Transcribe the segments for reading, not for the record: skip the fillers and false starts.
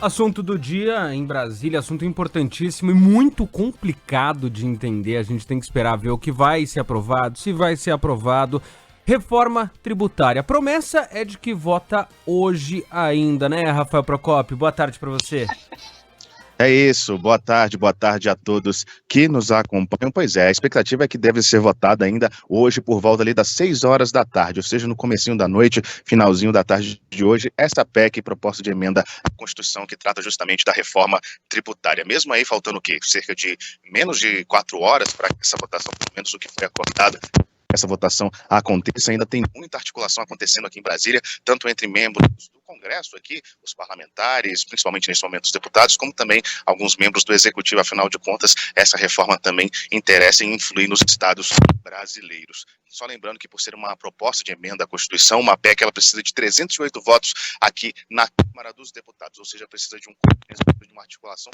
Assunto do dia em Brasília, assunto importantíssimo e muito complicado de entender. A gente tem que esperar ver o que vai ser aprovado, se vai ser aprovado. Reforma tributária. A promessa é de que vota hoje ainda, né, Rafael Procópio? Boa tarde para você. É isso, boa tarde a todos que nos acompanham. Pois é, a expectativa é que deve ser votada ainda hoje por volta ali das 6 horas da tarde, ou seja, no comecinho da noite, finalzinho da tarde de hoje, essa PEC, proposta de emenda à Constituição, que trata justamente da reforma tributária. Mesmo aí faltando o quê? Cerca de menos de 4 horas para que essa votação, pelo menos o que foi acordado, essa votação aconteça, ainda tem muita articulação acontecendo aqui em Brasília, tanto entre membros do Congresso aqui, os parlamentares, principalmente nesse momento os deputados, como também alguns membros do Executivo. Afinal de contas, essa reforma também interessa e influi nos estados brasileiros. Só lembrando que, por ser uma proposta de emenda à Constituição, uma PEC, ela precisa de 308 votos aqui na Câmara dos Deputados, ou seja, precisa de um consenso, de uma articulação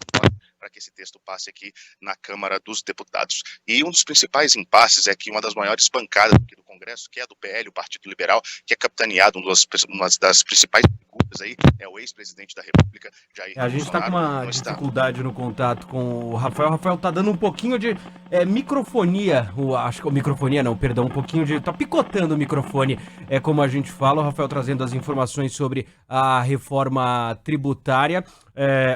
para que esse texto passe aqui na Câmara dos Deputados. E um dos principais impasses é que uma das maiores bancadas aqui do Congresso, que é a do PL, o Partido Liberal, que é capitaneado, uma das principais figuras aí, é o ex-presidente da República, Jair Bolsonaro. A gente está com uma dificuldade no contato com o Rafael. O Rafael tá dando um pouquinho de microfonia, acho que microfonia não, perdão, um pouquinho de, tá picotando o microfone, como a gente fala. O Rafael trazendo as informações sobre a reforma tributária.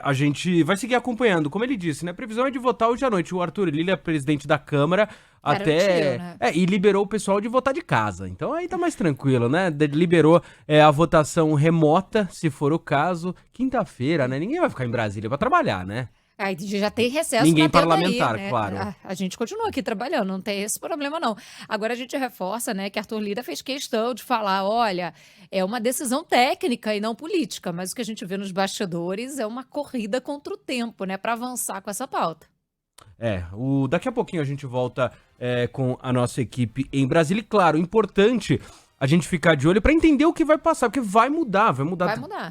A gente vai seguir acompanhando, como ele disse, né? A previsão é de votar hoje à noite. O Arthur Lira, presidente da Câmara, até né? E liberou o pessoal de votar de casa. Então aí tá mais tranquilo, né? Liberou a votação remota, se for o caso. Quinta-feira, né? Ninguém vai ficar em Brasília pra trabalhar, né? Já tem recesso. Ninguém parlamentar, aí, né? claro. A gente continua aqui trabalhando, não tem esse problema não. Agora a gente reforça, né, que Arthur Lira fez questão de falar, olha, é uma decisão técnica e não política, mas o que a gente vê nos bastidores é uma corrida contra o tempo, né, para avançar com essa pauta. Daqui a pouquinho a gente volta com a nossa equipe em Brasília. E claro, importante a gente ficar de olho para entender o que vai passar, porque vai mudar.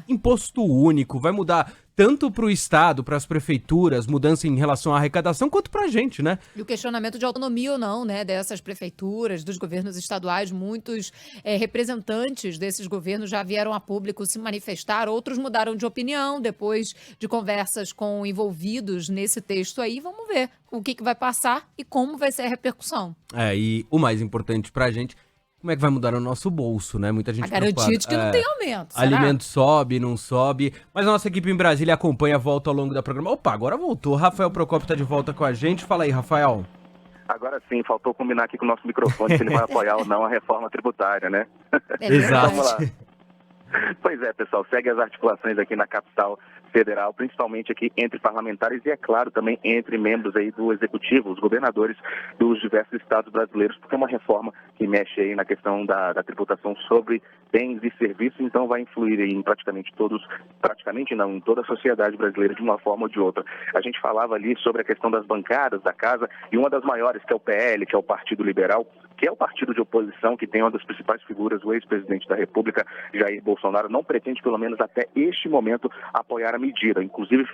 Imposto único, vai mudar tanto para o Estado, para as prefeituras, mudança em relação à arrecadação, quanto para a gente, né? E o questionamento de autonomia ou não, né, dessas prefeituras, dos governos estaduais, muitos representantes desses governos já vieram a público se manifestar, outros mudaram de opinião depois de conversas com envolvidos nesse texto aí. Vamos ver o que vai passar e como vai ser a repercussão. E o mais importante para a gente, como é que vai mudar o nosso bolso, né? Muita gente garantia de que não tem aumento, será? Alimento sobe, não sobe. Mas a nossa equipe em Brasília acompanha a volta ao longo da programa. Opa, agora voltou. Rafael Procópio tá de volta com a gente. Fala aí, Rafael. Agora sim, faltou combinar aqui com o nosso microfone se ele vai apoiar ou não a reforma tributária, né? Exato. Vamos lá. Pois é, pessoal, segue as articulações aqui na capital federal, principalmente aqui entre parlamentares e, é claro, também entre membros aí do Executivo, os governadores dos diversos estados brasileiros, porque é uma reforma que mexe aí na questão da tributação sobre bens e serviços, então vai influir aí em em toda a sociedade brasileira de uma forma ou de outra. A gente falava ali sobre a questão das bancadas da casa e uma das maiores, que é o PL, que é o Partido Liberal, que é o partido de oposição, que tem uma das principais figuras, o ex-presidente da República, Jair Bolsonaro, não pretende, pelo menos até este momento, apoiar a medida, inclusive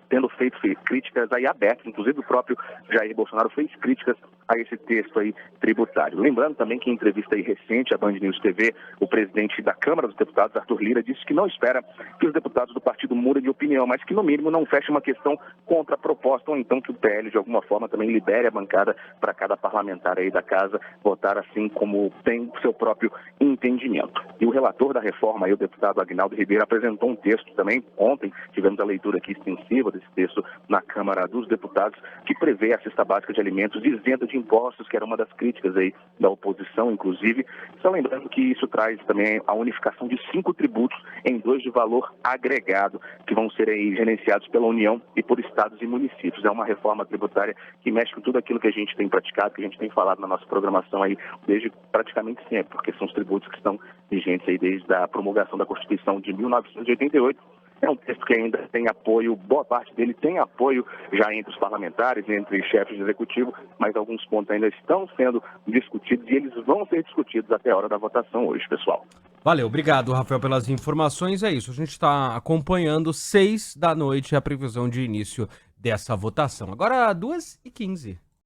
tendo feito críticas aí abertas, inclusive o próprio Jair Bolsonaro fez críticas a esse texto aí tributário. Lembrando também que em entrevista aí recente à Band News TV, o presidente da Câmara dos Deputados, Arthur Lira, disse que não espera que os deputados do partido mudem de opinião, mas que no mínimo não feche uma questão contra a proposta, ou então que o PL de alguma forma também libere a bancada para cada parlamentar aí da casa votar assim como tem o seu próprio entendimento. E o relator da reforma, aí, o deputado Aguinaldo Ribeiro, apresentou um texto também, ontem tivemos a leitura aqui extensiva desse texto na Câmara dos Deputados, que prevê a cesta básica de alimentos isenta de impostos, que era uma das críticas aí da oposição, inclusive. Só lembrando que isso traz também a unificação de 5 tributos em 2 de valor agregado, que vão ser aí gerenciados pela União e por estados e municípios. É uma reforma tributária que mexe com tudo aquilo que a gente tem praticado, que a gente tem falado na nossa programação aí desde praticamente sempre, porque são os tributos que estão vigentes aí desde a promulgação da Constituição de 1988. É um texto que ainda tem apoio, boa parte dele tem apoio já entre os parlamentares, entre chefes de executivo, mas alguns pontos ainda estão sendo discutidos e eles vão ser discutidos até a hora da votação hoje, pessoal. Valeu, obrigado, Rafael, pelas informações. É isso, a gente está acompanhando 6 da noite a previsão de início dessa votação. Agora 2h15.